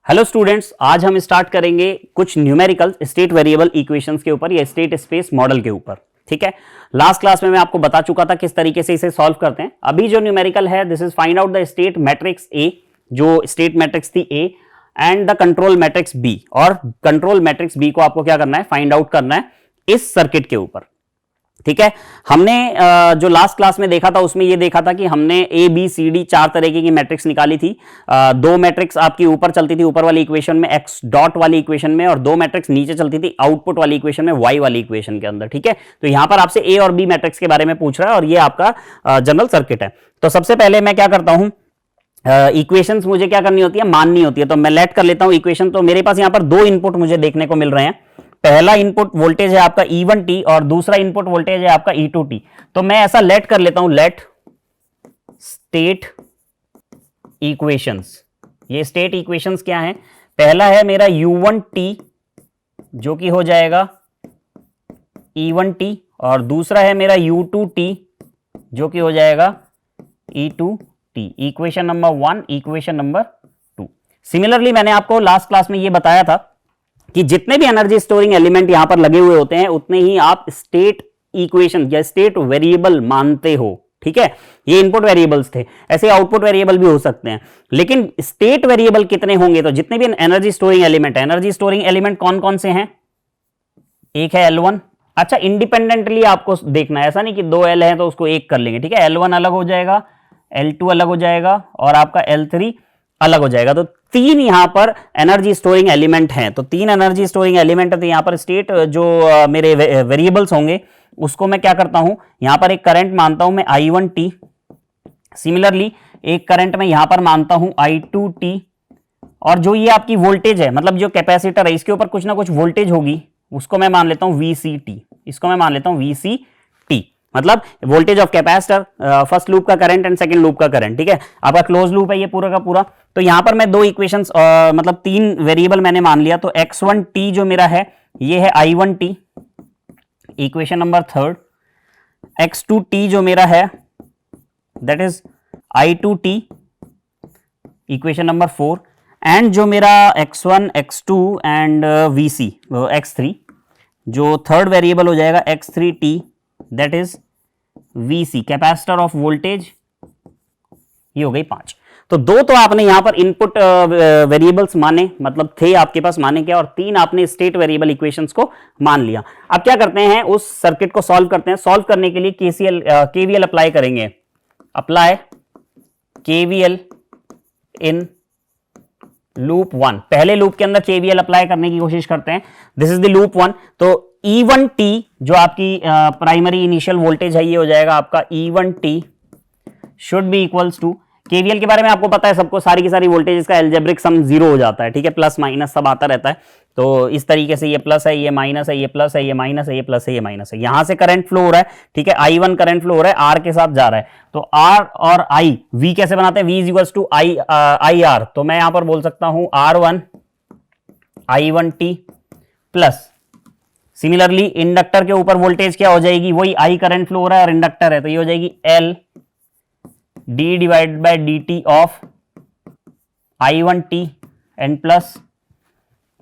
Hello students, आज हम start करेंगे कुछ न्यूमेरिकल स्टेट वेरिएबल इक्वेशंस के ऊपर या स्टेट स्पेस मॉडल के ऊपर। ठीक है, लास्ट क्लास में मैं आपको बता चुका था किस तरीके से इसे सॉल्व करते हैं। अभी जो न्यूमेरिकल है, this is find out the state matrix A, जो स्टेट मैट्रिक्स थी A, and the control matrix B. और कंट्रोल मैट्रिक्स बी को आपको क्या करना है, फाइंड आउट करना है इस सर्किट के ऊपर। ठीक है, हमने जो लास्ट क्लास में देखा था उसमें ये देखा था कि हमने ए बी सी डी चार तरीके की मैट्रिक्स निकाली थी। दो मैट्रिक्स आपकी ऊपर चलती थी ऊपर वाली इक्वेशन में एक्स डॉट वाली इक्वेशन में, और दो मैट्रिक्स नीचे चलती थी आउटपुट वाली इक्वेशन में वाई वाली इक्वेशन के अंदर। ठीक है, तो यहां पर आपसे ए और बी मैट्रिक्स के बारे में पूछ रहा है और ये आपका जनरल सर्किट है। तो सबसे पहले मैं क्या करता हूं, इक्वेशंस मुझे क्या करनी होती है, माननी होती है। तो मैं लेट कर लेता हूं इक्वेशन। तो मेरे पास यहां पर दो इनपुट मुझे देखने को मिल रहे हैं। पहला इनपुट वोल्टेज है आपका E1t और दूसरा इनपुट वोल्टेज है आपका E2t। तो मैं ऐसा लेट कर लेता हूं, लेट स्टेट इक्वेशंस। ये स्टेट इक्वेशंस क्या है, पहला है मेरा U1t जो कि हो जाएगा E1t, और दूसरा है मेरा U2t जो कि हो जाएगा E2t। Equation number 1, equation number 2। Similarly मैंने आपको लास्ट क्लास में ये बताया था कि जितने भी एनर्जी स्टोरिंग एलिमेंट यहां पर लगे हुए होते हैं उतने ही आप स्टेट इक्वेशन या स्टेट वेरिएबल मानते हो। ठीक है, ये इनपुट वेरिएबल्स थे, ऐसे आउटपुट वेरिएबल भी हो सकते हैं। लेकिन स्टेट वेरिएबल कितने होंगे, तो जितने भी एनर्जी स्टोरिंग एलिमेंट कौन कौन से हैं, एक है L1। अच्छा, इंडिपेंडेंटली आपको देखना है, ऐसा नहीं कि दो L है तो उसको एक कर लेंगे। ठीक है, L1 अलग हो जाएगा, L2 अलग हो जाएगा और आपका L3 अलग हो जाएगा। तो तीन यहां पर एनर्जी स्टोरिंग एलिमेंट हैं। तो तीन एनर्जी स्टोरिंग एलिमेंट है, तो यहां पर स्टेट जो मेरे वेरिएबल्स होंगे उसको मैं क्या करता हूं, यहां पर एक करंट मानता हूं मैं I1t। सिमिलरली एक करंट मैं यहां पर मानता हूं I2t, और जो ये आपकी वोल्टेज है, मतलब जो कैपेसिटर है इसके ऊपर कुछ ना कुछ वोल्टेज होगी, उसको मैं मान लेता हूं VCT। इसको मैं मान लेता हूं VCT, मतलब voltage of capacitor, first loop का करंट एंड सेकंड लूप का करंट। ठीक है, आपका क्लोज लूप है ये पूरा का पूरा। तो यहां पर मैं दो इक्वेशंस मतलब तीन वेरिएबल मैंने मान लिया। तो x1t जो मेरा है ये है I1t, इक्वेशन नंबर 3। x2t जो मेरा है that is I2t, equation number 4। And जो मेरा x1 x2 and vc x3, जो थर्ड वेरिएबल हो जाएगा x3t, that is VC, capacitor of voltage. ये हो गई 5। तो दो तो आपने यहां पर इनपुट वेरिएबल्स माने, मतलब थे आपके पास माने क्या, और तीन आपने स्टेट वेरिएबल इक्वेशंस को मान लिया। अब क्या करते हैं, उस सर्किट को सॉल्व करते हैं। सॉल्व करने के लिए KVL अप्लाई करेंगे। Apply KVL in loop 1। पहले लूप के अंदर KVL अप्लाई करने की कोशिश करते हैं। This is the loop 1। तो E1t जो आपकी प्राइमरी इनिशियल वोल्टेज है ये हो जाएगा आपका E1t should be equals to, KVL के बारे में आपको पता है सबको, सारी की सारी वोल्टेज का एल्जेब्रिक सम 0 हो जाता है। ठीक है, प्लस माइनस सब आता रहता है। तो इस तरीके से ये प्लस है, ये माइनस है, ये प्लस है, ये माइनस है, ये प्लस है, ये माइनस है। यहां से करंट फ्लो हो रहा है। ठीक है, I1 करंट फ्लो हो रहा है, R के साथ जा रहा है। तो R और I, V कैसे बनाते हैं, V is equals to IR। तो मैं यहां पर बोल सकता हूं R1 I1t plus, similarly inductor के ऊपर वोल्टेज क्या हो जाएगी, वही I करंट फ्लो हो रहा है और इंडक्टर है, तो ये हो जाएगी L d divided by dt of I1t and plus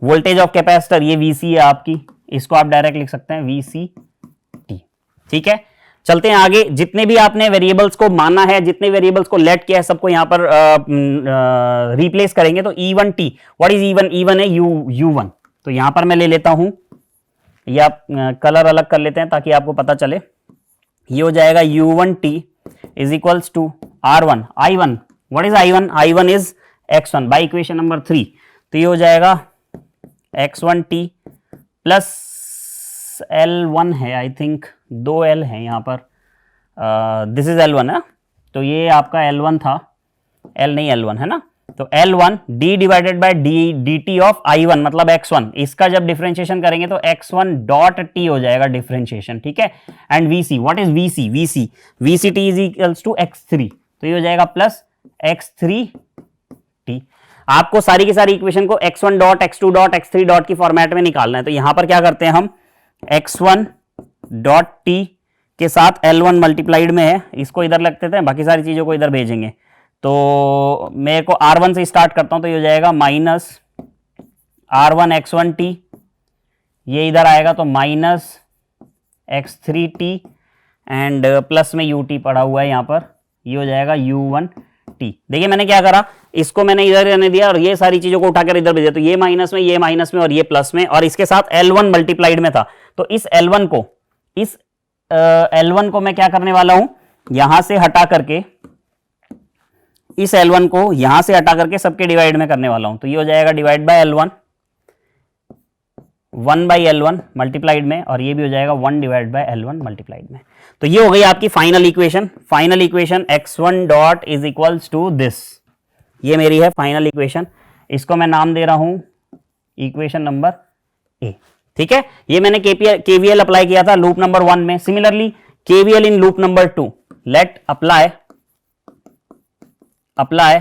voltage of capacitor, ये VC है आपकी, इसको आप डायरेक्ट लिख सकते हैं VCT। ठीक है, चलते हैं आगे। जितने भी आपने वेरिएबल्स को माना है, जितने वेरिएबल्स को लेट किया है, सबको यहां पर रिप्लेस करेंगे। तो E1t, what is E1? E1 है U1। तो यहां पर मैं ले लेता हूं, ये आप कलर अलग कर लेते हैं ताकि आपको पता चले। ये हो जाएगा U1t is equals to R1 I1। What is I1? I1 is x1 by equation number 3। तो ये हो जाएगा x1t प्लस L1 है, आई थिंक 2 L है यहां पर, दिस इज L1 है। तो ये आपका L1 था, L नहीं L1 है ना। तो L1 d divided by dt of I1 मतलब x1, इसका जब डिफरेंशिएशन करेंगे तो x1 डॉट t हो जाएगा डिफरेंशिएशन। ठीक है, and VC, what is VC? VCT is equals to x3। तो ये हो जाएगा प्लस x3t। आपको सारी की सारी इक्वेशन को x1 dot x2 dot x3 dot की फॉर्मेट में निकालना है। तो यहां पर क्या करते हैं हम, x1 डॉट t के साथ L1 मल्टीप्लाइड में है, इसको इधर रख देते हैं, बाकी सारी चीजों को इधर भेजेंगे। तो मैं को R1 से स्टार्ट करता हूं, तो ये हो जाएगा माइनस R1 ये इधर आएगा तो माइनस x3t एंड प्लस में ut पड़ा हुआ है यहाँ पर, ये हो जाएगा u1t। देखिए मैंने क्या करा, इसको मैंने इधर रहने दिया और ये सारी चीजों को उठाकर इधर भेज दिया, तो ये माइनस में और ये प्लस में, और इसके साथ L1 मल्टीप्लाइड में था, तो इस L1 को मैं क्या करने वाला हूं, यहां से हटा करके, इस L1 को यहां से हटा करके सबके डिवाइड में करने वाला हूं, तो ये हो जाएगा divide by L1, 1/L1 multiplied में, और ये भी हो जाएगा 1 डिवाइड बाय L1 मल्टीप्लाइड में। तो ये हो गई आपकी final equation. x1 dot is equals to this, ये मेरी है फाइनल इक्वेशन। इसको मैं नाम दे रहा हूं इक्वेशन नंबर ए। ठीक है, ये मैंने केवीएल अप्लाई किया था लूप नंबर 1 में। Similarly KVL in loop number 2, let apply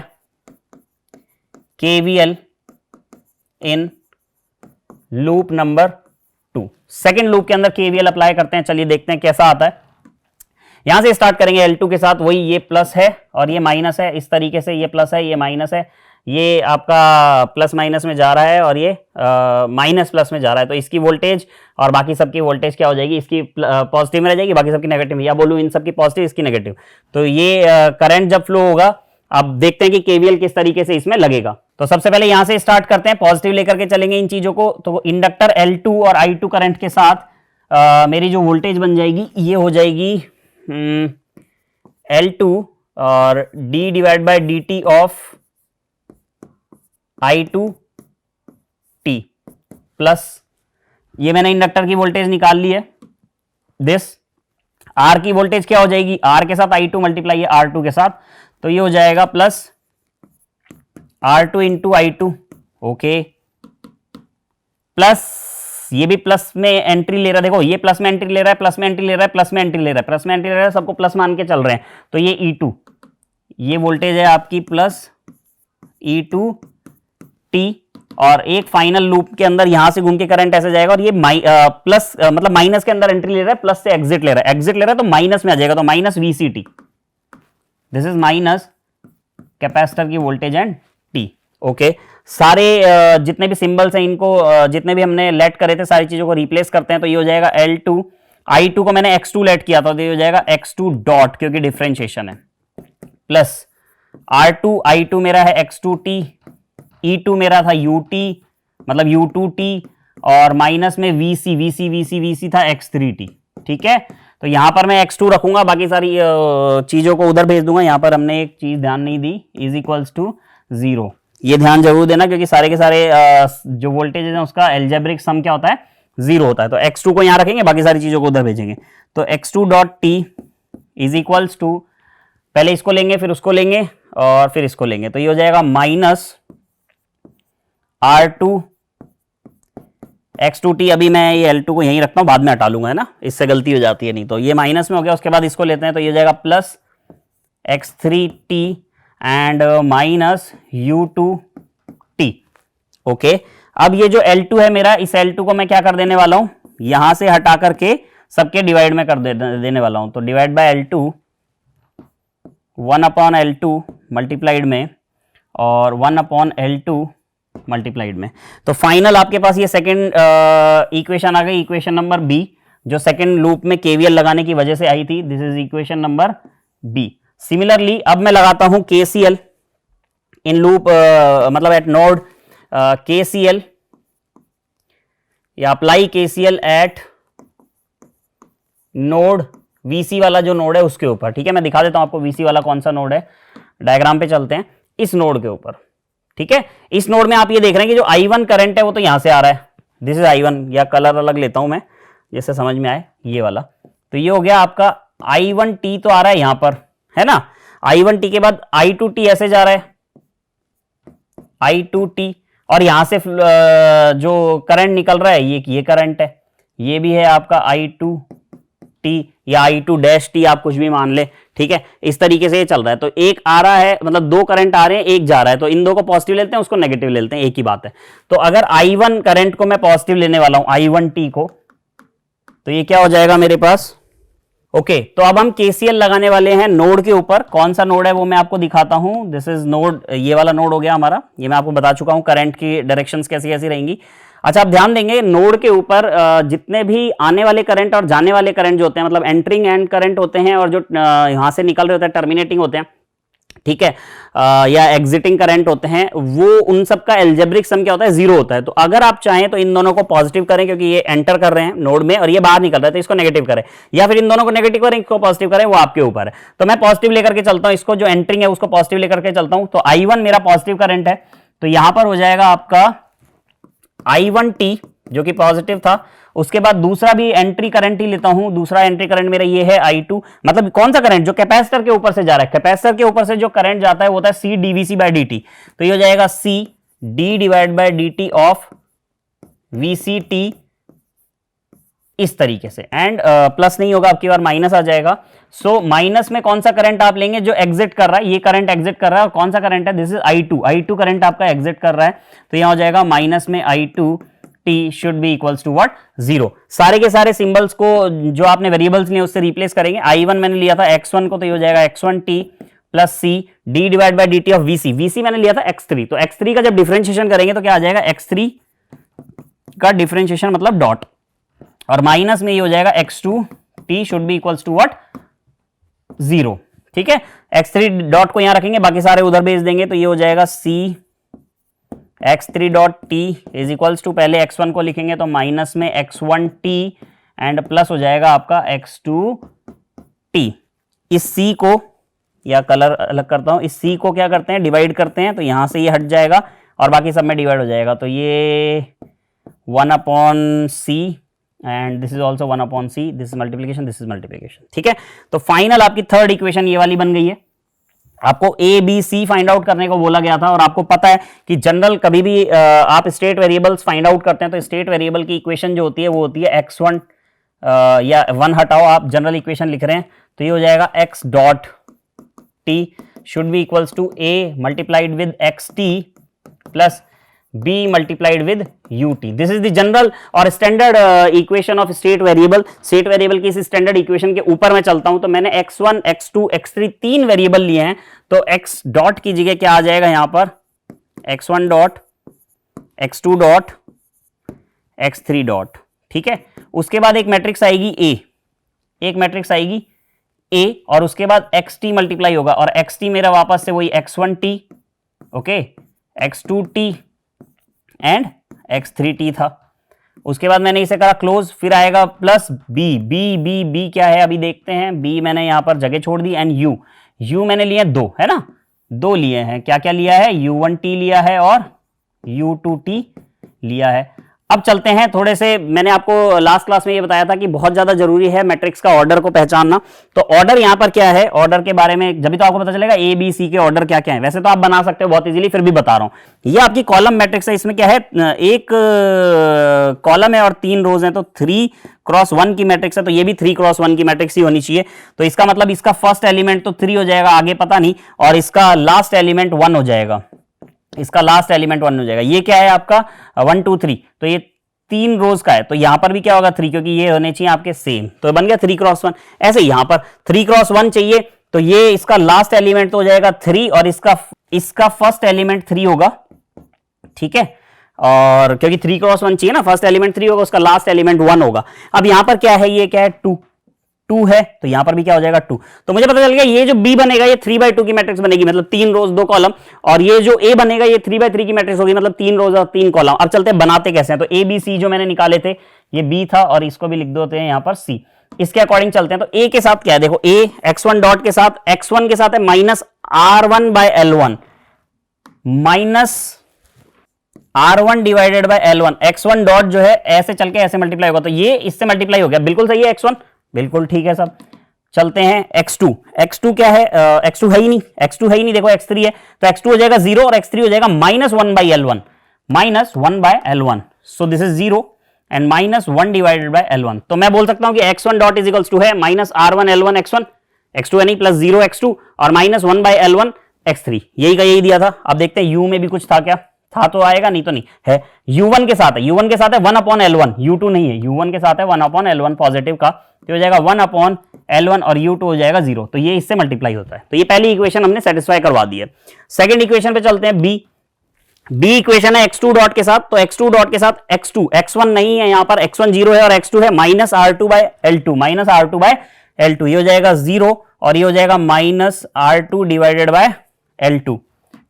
KVL in loop number 2। Second loop के अंदर केवीएल अप्लाई करते हैं, चलिए देखते हैं कैसा आता है। यहां से स्टार्ट करेंगे L2 के साथ, वही ये प्लस है और ये माइनस है, इस तरीके से ये प्लस है ये माइनस है, ये आपका प्लस माइनस में जा रहा है और ये माइनस प्लस में जा रहा है, तो इसकी वोल्टेज और बाकी सबकी वोल्टेज क्या हो जाएगी, इसकी पॉजिटिव में रह जाएगी, बाकी सबकी नेगेटिव में, या बोलूं इन सबकी पॉजिटिव इसकी नेगेटिव। तो ये करंट जब फ्लो होगा, अब देखते हैं कि केवीएल किस तरीके से इसमें लगेगा। तो सबसे पहले यहां से स्टार्ट करते हैं, पॉजिटिव लेकर के चलेंगे इन चीजों को। तो इंडक्टर L2 और I2 करंट के साथ मेरी जो वोल्टेज बन जाएगी ये हो जाएगी L2 और d divide by dt of I2t plus, ये मैंने इंडक्टर की वोल्टेज निकाल ली है, दिस R की वोल्टेज क्या हो जाएगी, R के साथ I2 मल्टीप्लाई है R2 के साथ, तो ये हो जाएगा plus R2 into I2, okay, plus ये भी प्लस में एंट्री ले रहा है, देखो ये प्लस में एंट्री ले रहा है, प्लस में एंट्री ले रहा है, प्लस में एंट्री ले रहा है, प्लस में एंट्री ले रहा है, सबको प्लस मान के चल रहे हैं, तो ये E2, ये वोल्टेज है आपकी प्लस E2t, और एक फाइनल लूप के अंदर यहां से घूम के करंट ऐसे जाएगा, और ये प्लस मतलब माइनस के अंदर एंट्री ले रहा है, प्लस से एग्जिट ले रहा है, तो माइनस में आ जाएगा, तो minus VCT, this is minus capacitor की वोल्टेज एंड टी। ओके, सारे जितने भी सिंबल्स हैं इनको जितने भी हमने लेट करे थे सारी चीजों को रिप्लेस करते हैं, तो ये हो जाएगा L2, I2 को मैंने x2 लेट किया था, तो ये हो जाएगा x2 डॉट, क्योंकि डिफरेंशिएशन है, प्लस R2 I2 मेरा है x2t, E2 मेरा था ut मतलब u2t, और माइनस में VC था x3t। ठीक है, तो यहां पर मैं x2 रखूंगा, बाकी सारी चीजों को उधर भेज दूंगा। यहां पर हमने एक चीज ध्यान नहीं दी, इज इक्वल्स टू 0, ये ध्यान जरूर देना, क्योंकि सारे के सारे जो वोल्टेज है उसका एल्जेब्रिक सम क्या होता है, 0 होता है। तो x2 को यहां रखेंगे, बाकी सारी चीजों को उधर भेजेंगे, तो x2 dot t is equals to, पहले इसको लेंगे फिर उसको लेंगे और फिर इसको लेंगे, तो ये हो जाएगा माइनस R2 x2t। अभी मैं ये L2 को यहीं रखता हूं, बाद में हटा लूंगा, है ना, इससे गलती हो जाती है नहीं, तो ये माइनस में हो गया, उसके बाद इसको लेते हैं, तो ये हो जाएगा plus x3t and minus u2t। Okay, अब ये जो L2 है मेरा, इस L2 को मैं क्या कर देने वाला हूं, यहां से हटा करके सबके डिवाइड में कर देने वाला हूं, तो divide by L2, 1/L2 multiplied में और 1/L2 मल्टीप्लाइड में। तो फाइनल आपके पास ये सेकंड इक्वेशन आ गई, इक्वेशन नंबर बी, जो सेकंड लूप में केवीएल लगाने की वजह से आई थी, this is equation number B. Similarly अब मैं लगाता हूं केसीएल इन लूप मतलब एट नोड केसीएल, या apply KCL at node VC वाला जो नोड है उसके ऊपर। ठीक है, मैं दिखा देता हूं आपको वीसी वाला कौन सा नोड है, डायग्राम पे चलते हैं, इस नोड के ऊपर। ठीक है, इस नोड में आप ये देख रहे हैं कि जो I1 करंट है वो तो यहां से आ रहा है, दिस इज I1, या कलर अलग लेता हूं मैं जैसे समझ में आए, ये वाला, तो ये हो गया आपका I1t, तो आ रहा है यहां पर, है ना, I1t के बाद I2t ऐसे जा रहा है, I2t, और यहां से जो करंट निकल रहा है ये करंट है, ये भी है आपका I2t या I2-t, आप कुछ भी मान ले। ठीक है, इस तरीके से ये चल रहा है, तो एक आ रहा है, मतलब दो करंट आ रहे हैं, एक जा रहा है, तो इन दो को पॉजिटिव लेते हैं, उसको नेगेटिव ले लेते हैं, एक ही बात है। तो अगर I1 करंट को मैं पॉजिटिव लेने वाला हूं, I1t को, तो ये क्या हो जाएगा मेरे पास, ओके तो अब हम केसीएल लगाने वाले हैं नोड के ऊपर। कौन सा नोड है वो मैं आपको दिखाता हूं। दिस इज नोड, ये वाला नोड हो गया हमारा। ये मैं आपको बता चुका हूं करंट की डायरेक्शंस कैसी कैसी रहेंगी। अच्छा आप ध्यान देंगे नोड के ऊपर जितने भी आने वाले करंट और जाने वाले करंट जो होते हैं, मतलब एंटरिंग एंड करंट होते हैं और जो यहां से निकल रहे होते हैं टर्मिनेटिंग होते हैं, ठीक है, या एग्जिटिंग करंट होते हैं, वो उन सब का एल्जेब्रिक सम क्या होता है, 0 होता है। तो अगर आप चाहें तो इन दोनों को पॉजिटिव करें क्योंकि ये एंटर कर रहे हैं नोड में और ये बाहर निकल रहा है, तो इसको नेगेटिव करें, या फिर इन दोनों को नेगेटिव करें, इसको पॉजिटिव करें, वो आपके ऊपर है। तो मैं पॉजिटिव लेकर के चलता हूं, इसको जो एंटरिंग है उसको पॉजिटिव लेकर के चलता हूं। तो I1 मेरा पॉजिटिव करंट है, तो यहां पर हो जाएगा आपका I1t जो कि पॉजिटिव था। उसके बाद दूसरा भी एंट्री करंट ही लेता हूं, दूसरा एंट्री करंट मेरा ये है I2, मतलब कौन सा करंट, जो कैपेसिटर के ऊपर से जा रहा है। कैपेसिटर के ऊपर से जो करंट जाता है वो होता है C dVc बाय dt। तो ये हो जाएगा C d divide by dt of VCT इस तरीके से। एंड प्लस नहीं होगा, आपकी बार माइनस आ जाएगा। सो माइनस में कौन सा करंट आप लेंगे, जो एग्जिट कर रहा है, ये करंट एग्जिट कर रहा है। और कौन सा करंट है, दिस इज I2 करंट आपका एग्जिट कर रहा है। तो यहां हो जाएगा माइनस में I2 t should be equals to what, 0। सारे के सारे सिंबल्स को जो आपने वेरिएबल्स लिए उससे रिप्लेस करेंगे। I1 मैंने लिया था x1 को, तो ये हो जाएगा x1t plus c d divide by dt of vc मैंने लिया था x3। तो x3 का जब डिफरेंशिएशन करेंगे तो क्या आ जाएगा, x3 का डिफरेंशिएशन मतलब डॉट, और माइनस में ये हो जाएगा x2 t should be equals to what, 0। ठीक है, x3 डॉट को यहां रखेंगे, बाकी सारे उधर भेज देंगे। तो ये हो जाएगा c x3 dot t is equals to, पहले x1 को लिखेंगे तो माइनस में x1t एंड प्लस हो जाएगा आपका x2t। इस c को, या कलर अलग करता हूं, इस c को क्या करते हैं, डिवाइड करते हैं। तो यहां से ये हट जाएगा और बाकी सब में डिवाइड हो जाएगा। तो ये 1/c and this is also 1/c, this is multiplication, this is multiplication. ठीक है, तो फाइनल आपकी थर्ड इक्वेशन ये वाली बन गई है। आपको A B C find out करने को बोला गया था, और आपको पता है कि जनरल कभी भी आप स्टेट वेरिएबल्स फाइंड आउट करते हैं तो स्टेट वेरिएबल की इक्वेशन जो होती है वो होती है x1, या 1 हटाओ, आप जनरल इक्वेशन लिख रहे हैं तो ये हो जाएगा x dot t should be equals to A multiplied with xt plus b multiplied with ut। This is the general और standard equation of state variable. State variable की इस स्टैंडर्ड इक्वेशन के ऊपर मैं चलता हूं, तो मैंने x1 x2 x3 तीन वेरिएबल लिए हैं, तो x डॉट की जगह क्या आ जाएगा यहां पर, x1 dot, x2 dot, x3 dot. ठीक है, उसके बाद एक मैट्रिक्स आएगी A, एक मैट्रिक्स आएगी A, और उसके बाद xt मल्टीप्लाई होगा, और xt मेरा वापस से वही x1t, okay, x2t and x3t था। उसके बाद मैंने इसे करा क्लोज, फिर आएगा प्लस b, b क्या है अभी देखते हैं। b मैंने यहां पर जगह छोड़ दी, एंड u मैंने लिए 2, है ना, 2 लिए हैं। क्या क्या लिया है, u1t लिया है और u2t लिया है। अब चलते हैं थोड़े से, मैंने आपको लास्ट क्लास में ये बताया था कि बहुत ज्यादा जरूरी है मैट्रिक्स का ऑर्डर को पहचानना। तो ऑर्डर यहां पर क्या है, ऑर्डर के बारे में जब भी तो आपको पता चलेगा A B C के ऑर्डर क्या क्या है। वैसे तो आप बना सकते हो बहुत इजीली, फिर भी बता रहा हूं। ये आपकी कॉलम मैट्रिक्स है, इसमें क्या है, एक कॉलम है और 3 रोज हैं, तो 3x1 की मैट्रिक्स है, तो ये भी 3x1 की मैट्रिक्स ही होनी चाहिए। तो इसका मतलब इसका फर्स्ट एलिमेंट तो 3 हो जाएगा, आगे पता नहीं, और इसका लास्ट एलिमेंट 1 हो जाएगा, इसका लास्ट एलिमेंट 1 हो जाएगा। ये क्या है आपका 1 2 3, तो ये 3 रोज का है, तो यहां पर भी क्या होगा 3, क्योंकि ये होने चाहिए आपके सेम, तो बन गया 3x1। ऐसे यहां पर 3x1 चाहिए, तो ये इसका लास्ट एलिमेंट तो हो जाएगा 3, और इसका फर्स्ट एलिमेंट 3 होगा। ठीक है, और क्योंकि 3x1 चाहिए ना, फर्स्ट एलिमेंट 3 होगा, उसका लास्ट एलिमेंट 1 होगा। अब यहां पर क्या है, ये क्या है 2 है, तो यहां पर भी क्या हो जाएगा 2। तो मुझे पता चल गया ये जो B बनेगा ये 3/2 की मैट्रिक्स बनेगी, मतलब 3 रोज 2 कॉलम, और ये जो A बनेगा ये 3/3 की मैट्रिक्स होगी, मतलब 3 रोज और 3 कॉलम। अब चलते हैं बनाते कैसे हैं। तो A B C जो मैंने निकाले थे ये B था, और इसको भी लिख देते हैं यहां पर C। इसके अकॉर्डिंग चलते हैं। तो A के साथ क्या है, देखो A x1 डॉट के साथ, x1 के साथ है minus R1/L1, minus R1 divided by L1। x1 dot जो है ऐसे चल के ऐसे मल्टीप्लाई होगा, तो ये इससे मल्टीप्लाई हो गया, बिल्कुल सही है x1, बिल्कुल ठीक है सब। चलते हैं x2 क्या है, x2 है ही नहीं, देखो x3 है, तो x2 हो जाएगा 0 और x3 हो जाएगा -1/L1, so this is 0 and -1 divided by L1। तो मैं बोल सकता हूं कि x1 dot is equals to है -R1L1 x1, x2 है नहीं, प्लस 0 x2 और -1/L1 x3, यही का यही दिया था। अब देखते हैं u में भी कुछ था क्या, था तो आएगा, नहीं तो नहीं है। u1 के साथ है, u1 के साथ है 1/L1, u2 नहीं है, u1 के साथ है 1/L1 पॉजिटिव का, तो हो जाएगा 1/L1 और u2 हो जाएगा 0, तो ये इससे मल्टीप्लाई होता है। तो ये पहली इक्वेशन हमने सेटिस्फाई करवा दी है। सेकंड इक्वेशन पे चलते हैं, बी इक्वेशन है x2 डॉट के साथ, तो x2 डॉट के साथ x2, x1 नहीं है यहां पर, x1 0 है और x2 है -R2/L2, -R2/L2, ये हो जाएगा 0 और ये हो जाएगा -R2/L2,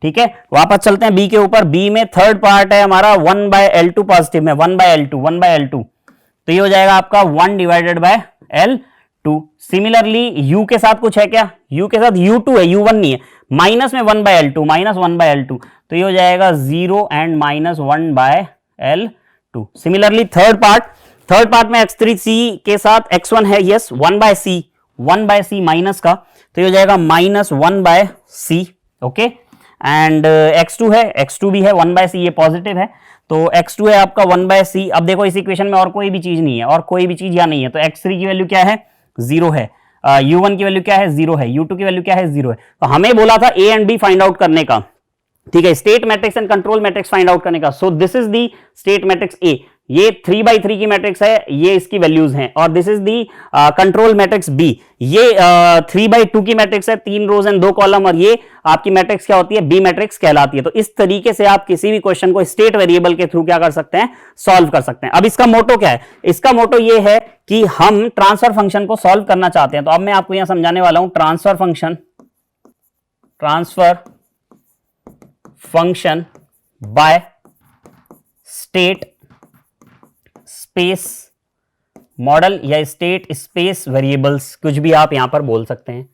ठीक है। वापस चलते हैं बी के ऊपर, बी में थर्ड पार्ट है हमारा 1/L2 पॉजिटिव में, 1/L2, तो ये हो जाएगा आपका 1/L2। सिमिलरली यू के साथ कुछ है क्या, यू के साथ u2 है, u1 नहीं है, माइनस में 1/L2, तो ये हो जाएगा 0 and -1/L2। Similarly third part में x3c के साथ x1 है, यस 1/c माइनस का, तो ये हो जाएगा -1/c, ओके। एंड x2 है, x2 भी है 1/c, ये पॉजिटिव है, तो x2 है आपका 1/c। अब देखो इस इक्वेशन में और कोई भी चीज नहीं है, और कोई भी चीज यहां नहीं है, तो x3 की वैल्यू क्या है, 0 है, u1 की वैल्यू क्या है, 0 है, u2 की वैल्यू क्या है, 0 है। तो हमें बोला था a and b find out करने का, ठीक है, state matrix and control matrix find out करने का। सो this is the state matrix ए, ये 3/3 की मैट्रिक्स है, ये इसकी वैल्यूज हैं, और this is the control matrix B, ये 3/2 की मैट्रिक्स है, 3 रोज एंड 2 कॉलम, और ये आपकी मैट्रिक्स क्या होती है, बी मैट्रिक्स कहलाती है। तो इस तरीके से आप किसी भी क्वेश्चन को स्टेट वेरिएबल के थ्रू क्या कर सकते हैं, सॉल्व कर सकते हैं। अब इसका मोटो क्या है, इसका मोटो ये है कि हम ट्रांसफर फंक्शन को सॉल्व करना चाहते हैं। तो अब मैं आपको यहां समझाने वाला हूं transfer function by state space model या स्टेट स्पेस वेरिएबल्स, कुछ भी आप यहां पर बोल सकते हैं,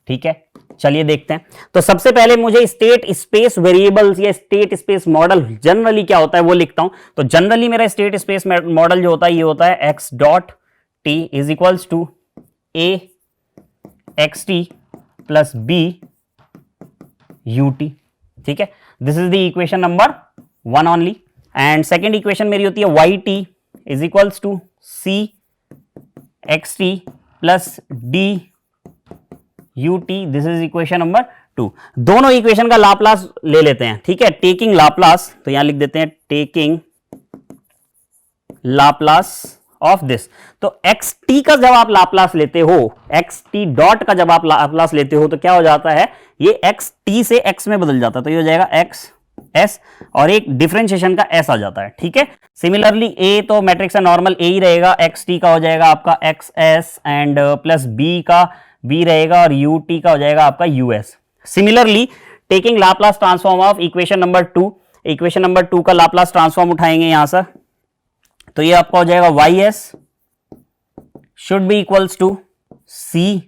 ठीक है। चलिए देखते हैं। तो सबसे पहले मुझे स्टेट स्पेस वेरिएबल्स या स्टेट स्पेस मॉडल जनरली क्या होता है वो लिखता हूं। तो जनरली मेरा स्टेट स्पेस मॉडल जो होता है ये होता है x dot T is equals to a xt plus b ut, ठीक है। This is the equation number 1 only. And second equation मेरी होती है yt is equals to c xt plus d ut, this is equation number 2। दोनों equation का Laplace ले लेते हैं, ठीक है, टेकिंग लाप्लास, तो यहां लिख देते हैं टेकिंग लाप्लास ऑफ दिस। तो xt का जब आप लाप्लास लेते हो, xt डॉट का जब आप लाप्लास लेते हो तो क्या हो जाता है, ये xt से x में बदल जाता है, तो ये हो जाएगा x s और एक डिफरेंशिएशन का s आ जाता है, ठीक है। सिमिलरली a तो मैट्रिक्स है नॉर्मल a ही रहेगा, xt का हो जाएगा आपका xs एंड प्लस b का b रहेगा और ut का हो जाएगा आपका us। Similarly taking Laplace transform of equation number 2, equation number 2 का लाप्लास ट्रांसफॉर्म उठाएंगे यहां से, तो ये आपका हो जाएगा ys should be equals to c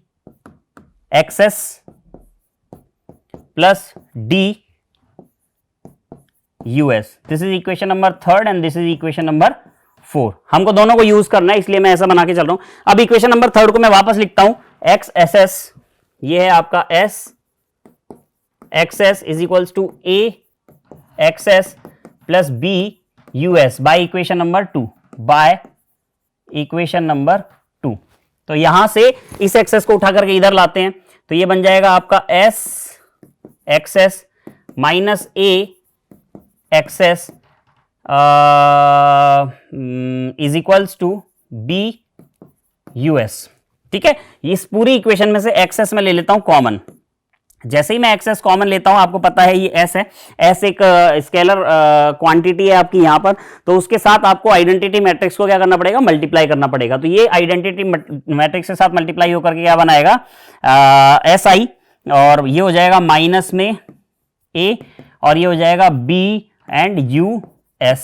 xs plus d us। This is equation number 3 and this is equation number 4। हमको दोनों को यूज करना है इसलिए मैं ऐसा बना के चल रहा हूं। अब इक्वेशन नंबर 3 को मैं वापस लिखता हूं, xss ये है आपका s xs is equals to a xs plus b us by equation number 2, by equation number 2। तो यहां से इस एक्सेस को उठा करके इधर लाते हैं, तो ये बन जाएगा आपका s xs minus a xs is equals to b us, ठीक है। इस पूरी इक्वेशन में से xs में ले लेता हूं कॉमन। जैसे ही मैं एक्सेस कॉमन लेता हूं, आपको पता है ये s है, s एक स्केलर क्वांटिटी है आपकी यहां पर, तो उसके साथ आपको आइडेंटिटी मैट्रिक्स को क्या करना पड़ेगा, मल्टीप्लाई करना पड़ेगा। तो ये आइडेंटिटी मैट्रिक्स के साथ मल्टीप्लाई होकर के क्या बनाएगा, si, और ये हो जाएगा माइनस में a और ये हो जाएगा b एंड us,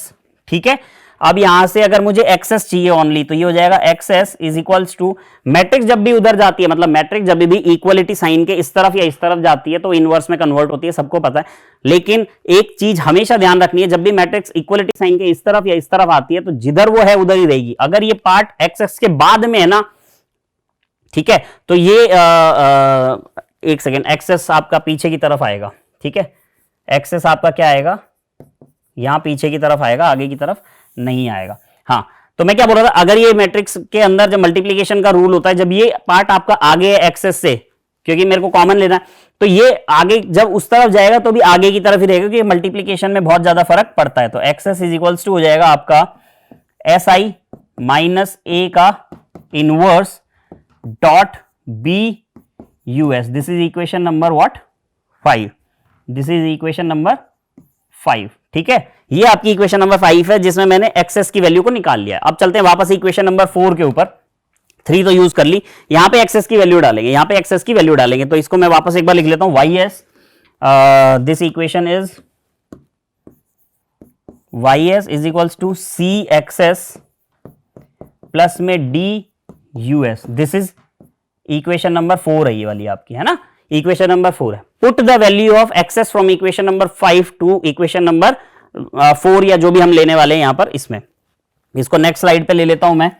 ठीक है। अब यहां से अगर मुझे एक्सेस चाहिए ओनली, तो ये हो जाएगा X S is equals to, matrix जब भी उधर जाती है, मतलब मैट्रिक्स जब भी इक्वलिटी साइन के इस तरफ या इस तरफ जाती है तो इनवर्स में कन्वर्ट होती है, सबको पता है। लेकिन एक चीज हमेशा ध्यान रखनी है, जब भी मैट्रिक्स इक्वलिटी साइन के इस तरफ या इस तरफ आती है तो जिधर वो है उधर ही रहेगी। अगर ये पार्ट एक्सेस के बाद में है ना, ठीक है, तो ये एक सेकेंड, एक्सेस आपका पीछे की तरफ आएगा, ठीक है, एक्सेस आपका क्या आएगा, यहां पीछे की तरफ आएगा, आगे की तरफ नहीं आएगा। हाँ, तो मैं क्या बोल रहा था, अगर ये मैट्रिक्स के अंदर जब मल्टीप्लीकेशन का रूल होता है, जब ये पार्ट आपका आगे है एक्सेस से, क्योंकि मेरे को कॉमन लेना है। तो ये आगे जब उस तरफ जाएगा तो भी आगे की तरफ ही रहेगा, क्योंकि मल्टीप्लीकेशन में बहुत ज्यादा फर्क पड़ता है। तो एक्स इज इक्वल्स टू हो जाएगा आपका एस आई माइनस ए का inverse dot B U S. This is equation number what 5। This is equation number 5। ठीक है, ये आपकी इक्वेशन नंबर 5 है जिसमें मैंने एक्सेस की वैल्यू को निकाल लिया। अब चलते हैं वापस इक्वेशन नंबर 4 के ऊपर। 3 तो यूज कर ली, यहां पे एक्सेस की वैल्यू डालेंगे, यहां पे एक्सेस की वैल्यू डालेंगे। तो इसको मैं वापस एक बार लिख लेता हूं, y s, this equation is y s is equals to c x s plus में d u S. This is equation number 4 है ये वाली आपकी, है ना, इक्वेशन नंबर 4 है। Put the value of X S from equation number 5 to equation number 4 या जो भी हम लेने वाले हैं यहां पर, इसमें इसको नेक्स्ट स्लाइड पे ले लेता हूं मैं।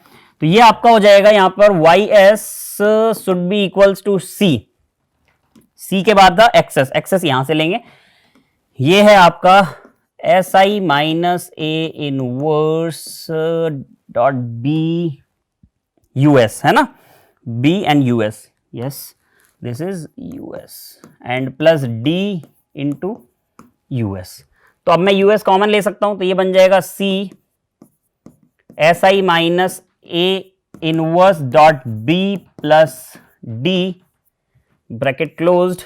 तो ये आपका हो जाएगा यहां पर y s should be equals to c, c के बाद द एक्सेस, एक्सेस यहां से लेंगे। ये है आपका S I minus A inverse dot B U S, है ना, B and U S, yes this is U S and plus D into U S. तो अब मैं यू एस कॉमन ले सकता हूं, तो ये बन जाएगा C S I minus A inverse dot B plus D bracket closed